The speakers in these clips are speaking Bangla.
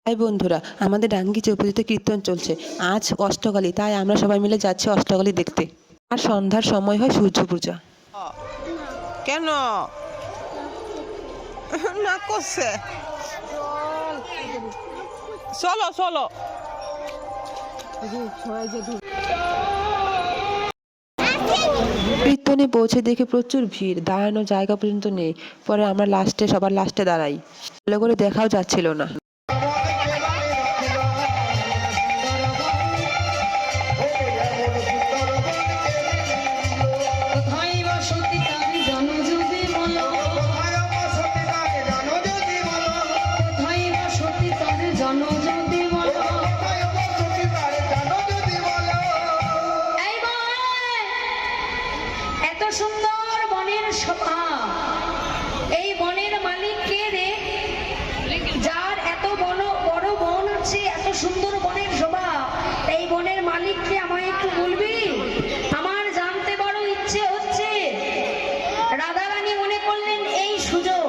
হাই বন্ধুরা, আমাদের ডাঙ্গি চৌপতিতে কীর্তন চলছে। আজ অষ্টকালী, তাই আমরা সবাই মিলে যাচ্ছি অষ্টকালী দেখতে। আর সন্ধ্যার সময় হয় সূর্য পূজা। কেন না করছে? চলো চলো। কীর্তনে পৌঁছে দেখে প্রচুর ভিড়, দাঁড়ানোর জায়গা পর্যন্ত নেই। পরে আমরা সবার লাস্টে দাঁড়াই। ভালো করে দেখাও যাচ্ছিল না। এত সুন্দর বনের শোভা, এই বনের মালিক কে রে? যার এত বড় বন আছে, এত সুন্দর বনের শোভা, এই বনের মালিককে আমায় একটু বলবি? আমার জানতে বড় ইচ্ছে হচ্ছে। রাধারানী মনে করলেন এই সুযোগ,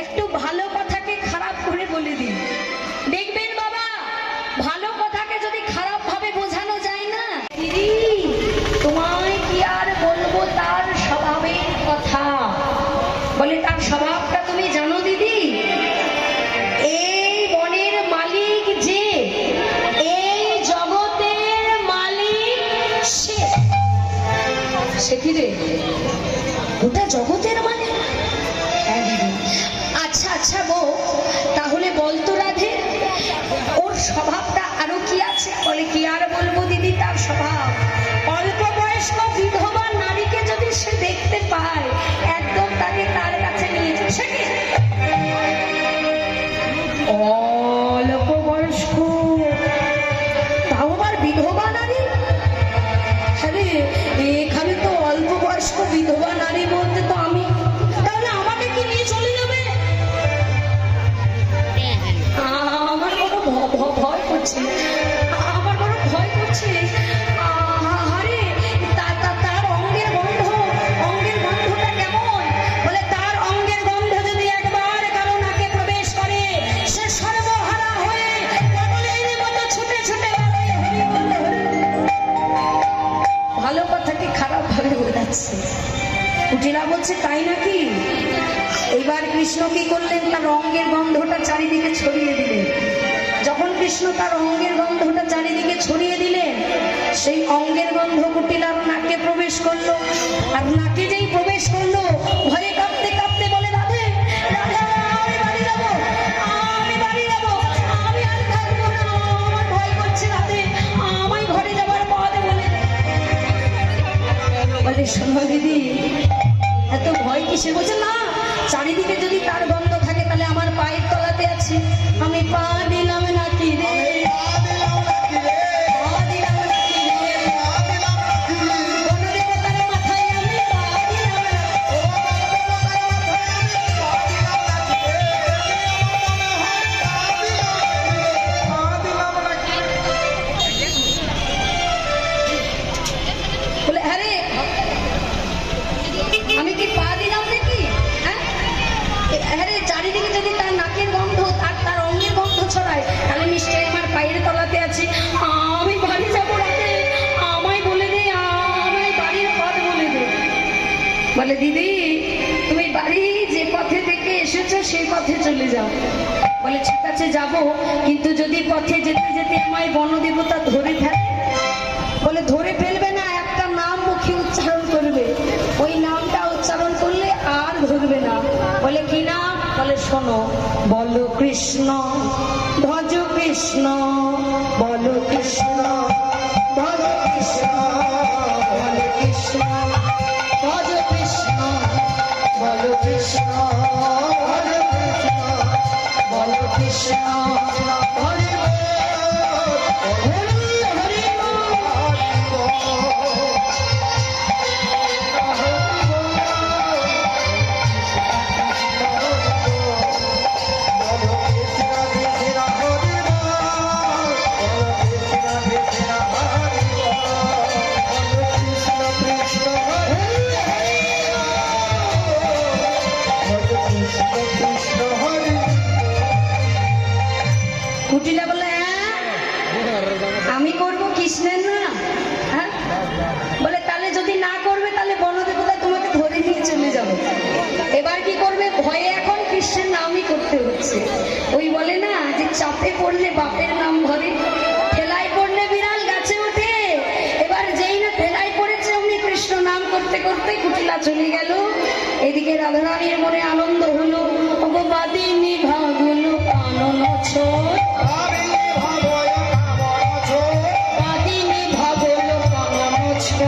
একটু ভালো কথাকে খারাপ করে বলে দিন। দেখবেন বাবা, ভালো কথাকে যদি খারাপ ভাবে বোঝানো যায় না, তোমায় কি আর বলবো তার স্বভাবের কথা। বলে তার স্বভাবটা তুমি জানো দিদি? এই বনের মালিক যে, এই জগতের মালিক সে কি রে? গোটা জগতের মালিক? হ্যাঁ দিদি। আচ্ছা আচ্ছা বউ, তাহলে বলতো রাধে, ওর স্বভাবটা আরো কি আছে? বলে কি আর বলবো দিদি তার স্বভাব। অল্প বয়স্ক বিধবা নারীকে যদি সে দেখতে পায়, একদম তাকে তার কাছে নিয়ে যাচ্ছে। অল্প বয়স্ক, তাও আবার বিধবা নারী? আরে এখানে তো অল্প বয়স্ক বিধবা নারী বলতে তো আমি, তাহলে আমাকে কি নিয়ে চলে যাবে? আমার বড় ভয় করছে, আমার বড় ভয় করছে। আরে তার অঙ্গের গন্ধটা কেমন? বলে তার অঙ্গের গন্ধ যদি একবার কারো নাকে প্রবেশ করে, সে সর্বহারা হয়ে পাগলের মতো ছুটে ছুটে ভালো কথাকে খারাপ ভাবে বোঝাচ্ছে। কুটিরা বলছে তাই নাকি? এবার কৃষ্ণ কি করলেন? তার অঙ্গের গন্ধটা চারিদিকে ছড়িয়ে দিলেন। যখন কৃষ্ণ তার অঙ্গের গন্ধটা চারিদিকে ছড়িয়ে দিলেন, সেই অঙ্গের গন্ধ কুটিলার নাকে প্রবেশ করলো। আর নাকে যেই প্রবেশ করলো, ভয়ে কাঁপতে কাঁপতে বলে রাধে রাধে, আমি বাড়ি যাবো, আমি বাড়ি যাবো, আমি আর থাকবো না, আমার ভয় করছে রাধে, আমায় ঘরে যাবার পথ বলে দে। বলে শোনো দিদি, এত ভয় কিসে? বলছে না, চারিদিকে যদি তার গন্ধ থাকে তাহলে আমার পায়ের তলাতে আছে, আমি পা দিলাম নাকি রে, পা দিলাম নাকি রে, বনদেবতার মাথায় আমি পা দিলাম নাকি। বলে হ্যাঁ রে, আমি কি পা দিলাম নাকি? হ্যাঁ রে, চারিদিকে যদি তার নাকের গন্ধ আর তার অঙ্গের গন্ধ ছড়ায়, তাহলে নিশ্চয়ই আমার পায়ের তলাতে আছে, আমি বাড়ি যাবো রাতে, আমায় বলে দে, আমায় বাড়ির পথ বলে দে। বলে দিদি, তুমি বাড়ি যে পথে থেকে এসেছো সেই পথে চলে যাও। বলে ঠিক আছে যাবো, কিন্তু যদি পথে যেতে যেতে আমায় বনদেবতা ধরে ফেলে? বলে ধরে ফেলবে না, একটা নাম মুখে উচ্চারণ করবে, ওই নামটা উচ্চারণ করলে আর ধরবে না। বলে কি নাম? বলে শোনো, বলো কৃষ্ণ ভজ কৃষ্ণ, বলো কৃষ্ণ ভজ কৃষ্ণ, বলো কৃষ্ণ ভজ কৃষ্ণ, বলো কৃষ্ণ ভজ কৃষ্ণ, বলো কৃষ্ণ হরি হরি হরি। কুটিলা বলে হ্যাঁ আমি করব কৃষ্ণের নাম, হ্যাঁ বলে তাহলে যদি না করবে তাহলে বনদেবতা তোমাকে ধরে নিয়ে চলে যাবে। এবার কি করবে, ভয়ে এখন কৃষ্ণের নামই করতে হচ্ছে। ওই বলে না যে চাপে পড়লে বাপের নাম ধরে, ঠেলায় পড়লে বিড়াল গাছে ওঠে। এবার যেই না ঠেলায় পড়েছে অমনি কৃষ্ণ নাম করতে করতে কুটিলা চলে গেল। এদিকে রাধারানীর মনে আনন্দ হলো, ওগো বাদিনী ভাগুলো কানন ছোট, বাদিনী ভাগুলো কানন ছোট,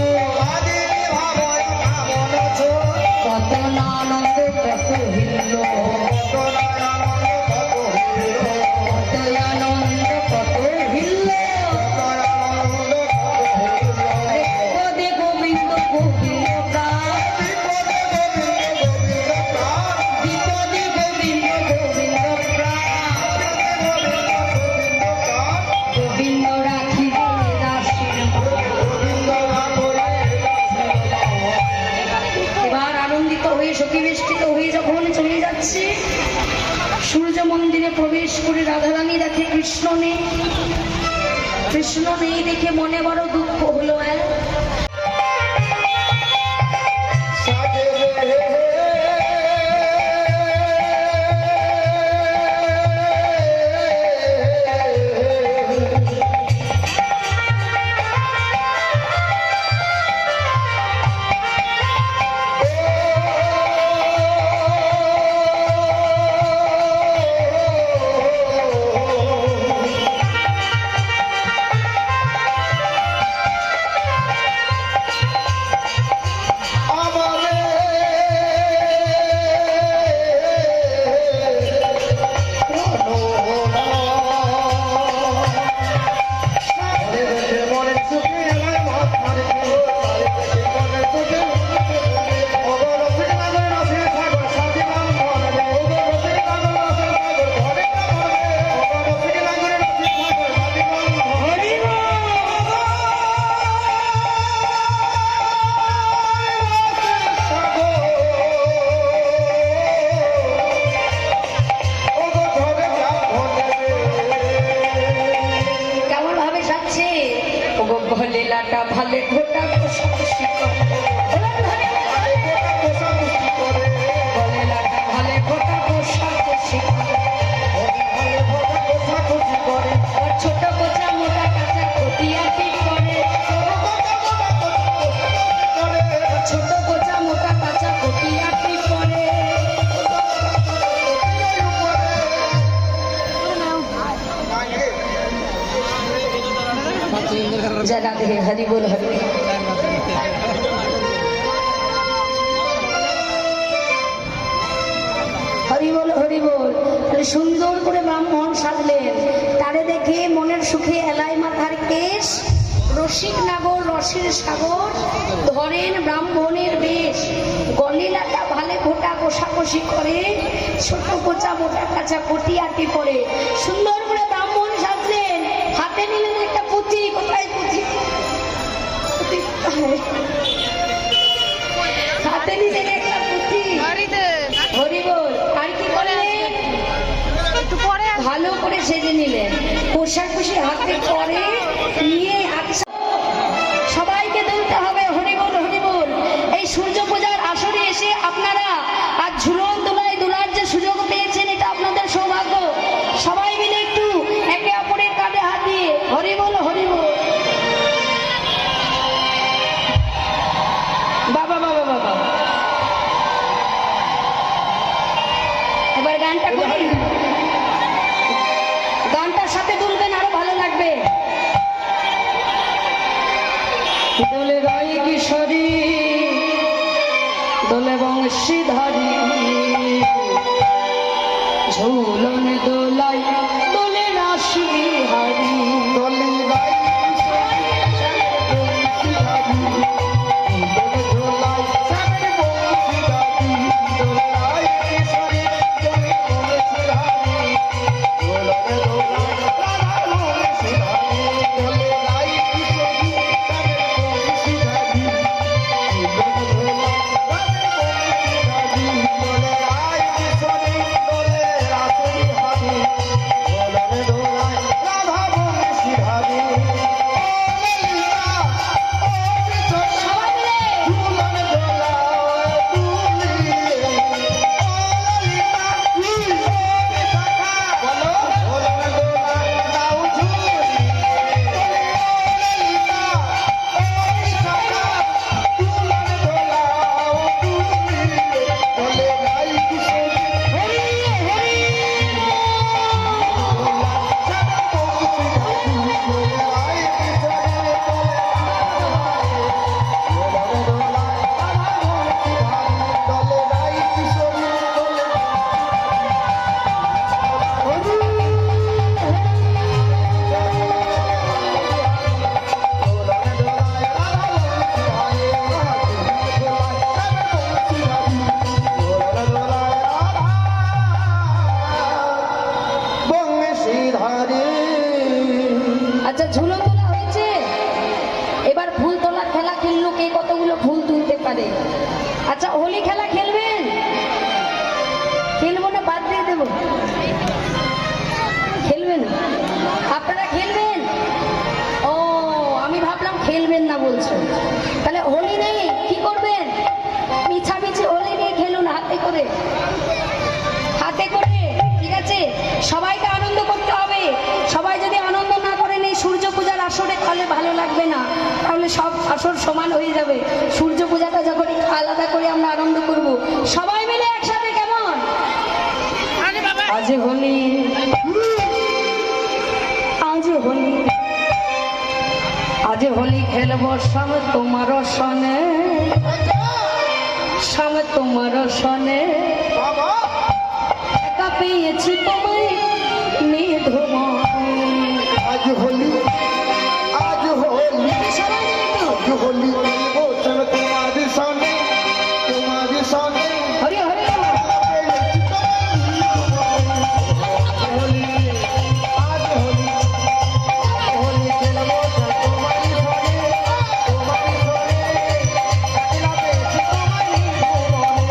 কত না আনন্দ কত হিল্ল, কত আনন্দ কত হিল্ল। পদে গোবিন্দ গোবিন্দ প্রাণ, বিপদে গোবিন্দ গোবিন্দ প্রাণ, গোবিন্দ রাখিবে দাসীর এবার আনন্দিত হয়ে সখীবেষ্টিত হয়ে যখন চলে যাচ্ছে, সূর্য মন্দিরে প্রবেশ করে রাধারানী দেখে কৃষ্ণ নেই। কৃষ্ণ নেই দেখে মনে বড় দুঃখ হলো। লীলাটা ভালে ঘোটা খুশি করে, লীলাটা ভালে ঘোটা খুশি করে, ছোট কোচা মোটা কাঁচা খতিয়াটি করে, ছোট কোচা মোটা কাঁচা খতিয়াটি করে। जरा दे हरि बोल हरि হরি বল হরি বল। সুন্দর করে ব্রাহ্মণ সাজলেন, তারে দেখে মনের সুখে এলাই মাথার কেশ, রসিক নাগর রসের সাগর, ধরেন ব্রাহ্মণের বেশ, গলিলাটা ভালে ঘোটা কষাকষি করে, ছোট কোচা মোটা কাঁচা কটিয়াটি পরে। সুন্দর করে ব্রাহ্মণ সাজলেন, হাতে নিলেন একটা পুঁথি। কোথায় পুঁথি? হাতে নিলেন একটা পুঁথি। হরি বল। আর কি করলেন? ভালো করে সেজে নিলেন, কোষাকুষি হাতে পরে নিয়ে সবাইকে দুলতে হবে। হরি বল হরি বল। এই সূর্য পূজার আসরে এসে আপনারা আজ ঝুলন দোলায় দোলার যে সুযোগ পেয়েছেন, এটা আপনাদের সৌভাগ্য। সবাই মিলে একটু একে অপরের কাঁধে হাত দিয়ে হরি বল হরি বল। বাবা বাবা বাবা, এবার গানটা করি, গানটার সাথে দুলবেন, আরো ভালো লাগবে। দোলে রয় কিশোরী, দোলে বংশীধারী, ঝুলন দোলাই দোলে রাশি বিহারী, দোলে রে। আচ্ছা ঝুলো তোলা হয়েছে, এবার ফুল তোলা খেলা খেললো, কে কতগুলো ফুল তুলতে পারে। আচ্ছা হোলি খেলা খেলবেন? খেলবো না বাদ দিয়ে দেবো? খেলবেন? আপনারা খেলবেন? ও আমি ভাবলাম খেলবেন না বলছো। তাহলে হোলি নেই, কি করবেন? মিছামিছি হোলি নিয়ে খেলুন, হাতে করে, হাতে করে। ঠিক আছে, সবাইকে আনন্দ করতে হবে। সবাই যদি আনন্দ না করেন এই সূর্য পূজার আসরে, তাহলে ভালো লাগবে না, তাহলে সব আসর সমান হয়ে যাবে। সূর্য পূজাটা যখন একটু আলাদা করে আমরা আনন্দ করব সবাই মিলে একসাথে, কেমন? আজ হোলি, আজ হোলি, আজ হোলি খেলবো সব তোমার সনে, সব তোমার সনে। বাবা একা পেয়েছি তোমায় নিধুময়। আজ হোলি, আজ হোলি, আজ হোলি খেলবো চলো তোমার সনে, তোমার সনে। হরি হরি হোলি, আজ হোলি, হোলি খেলবো চলো তোমার সনে, তোমার সনে। একলা পেয়েছি তোমায় নিধুময়।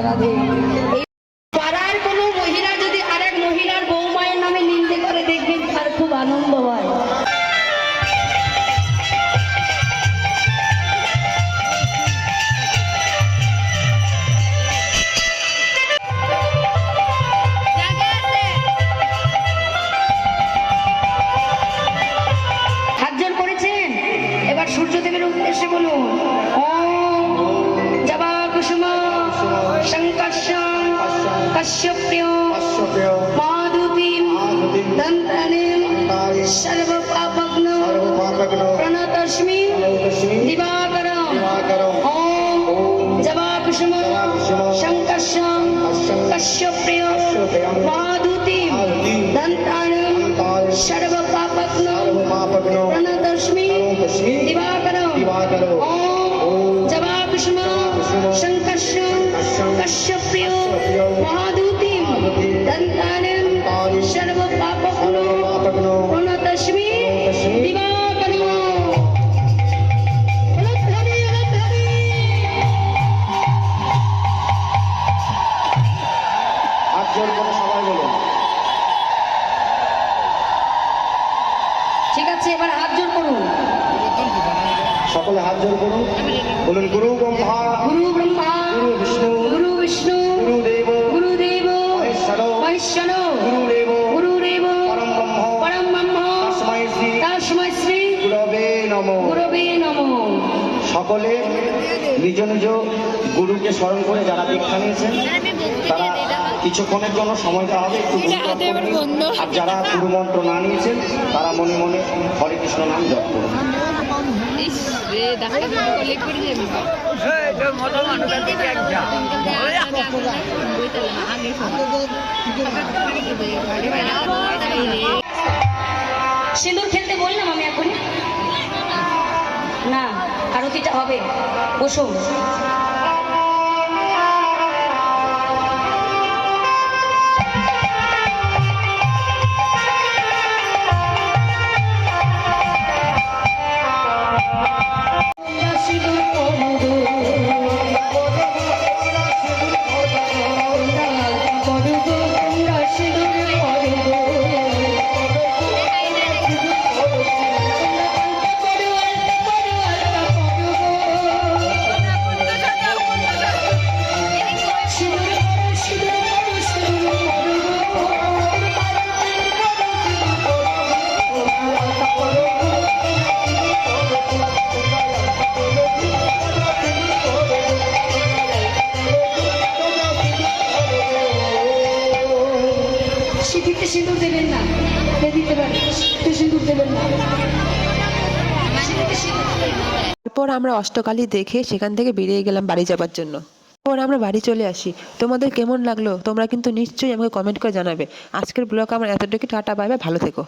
রাধে। এই পাড়ার কোনো মহিলা যদি আরেক মহিলার বৌমায়ের নামে নিন্দে করে, দেখবেন তার খুব আনন্দ হয়। হাত জোড় করেছেন, এবার সূর্যদেবের উদ্দেশ্যে বলুন ওম জবা কুসুম সংকর্ষণ কশ্যপ্য মাধুতিম দন্তানিম সর্ব পাপগ্ন প্রণতস্মি দিবাকরম। ওম জবা কুসুম সংকর্ষণ কশ্যপ্য মাধুতিম দন্তানিম সর্ব পাপগ্ন প্রণতস্মি দিবাকরম। ওম জবা কুসুম সংকর্ষণ কশ্যপ্য মহাদূতিম দন্তানিম সর্ব পাপগ্ন প্রণতস্মি দিবাকরম। হাত জোড় করে সবাই বলুন। ঠিক আছে, এবার হাত জোড় করুন। সকলে হাত জোড় করুন, বলুন গুরু ব্রহ্মা, গুরু ব্রহ্মা, গুরু বিষ্ণু, গুরু বিষ্ণু, গুরুদেব, গুরুদেব মহেশ্বর, মহেশ্বর, গুরুদেব, গুরুদেব পরম ব্রহ্ম, পরম ব্রহ্ম তস্मै শ্রী তস্मै শ্রী গুরবে নমঃ। গুরবে নমঃ। সকলে নিজ নিজ গুরুকে স্মরণ করে যারা দীক্ষা নিয়েছেন তারা কিছুক্ষণের জন্য সময় দেওয়া হবে, একটু গুরু জপ করবেন। আর যারা গুরু মন্ত্র না নিয়েছেন তারা মনে মনে হরে কৃষ্ণ নাম জপ করবেন। সিঁদুর খেলতে বললাম আমি এখন না, আরতিটা হবে, বসো। সিঁথিতে সিঁদুর দেবেন না, দিতে পারে সিঁদুর দেবেন না। এরপর আমরা অষ্টকালী দেখে সেখান থেকে বেরিয়ে গেলাম বাড়ি যাবার জন্য। এরপর আমরা বাড়ি চলে আসি। তোমাদের কেমন লাগলো তোমরা কিন্তু নিশ্চয়ই আমাকে কমেন্ট করে জানাবে। আজকের ব্লগ আমার এতটুকু, টাটা বাই বাই, ভালো থেকো।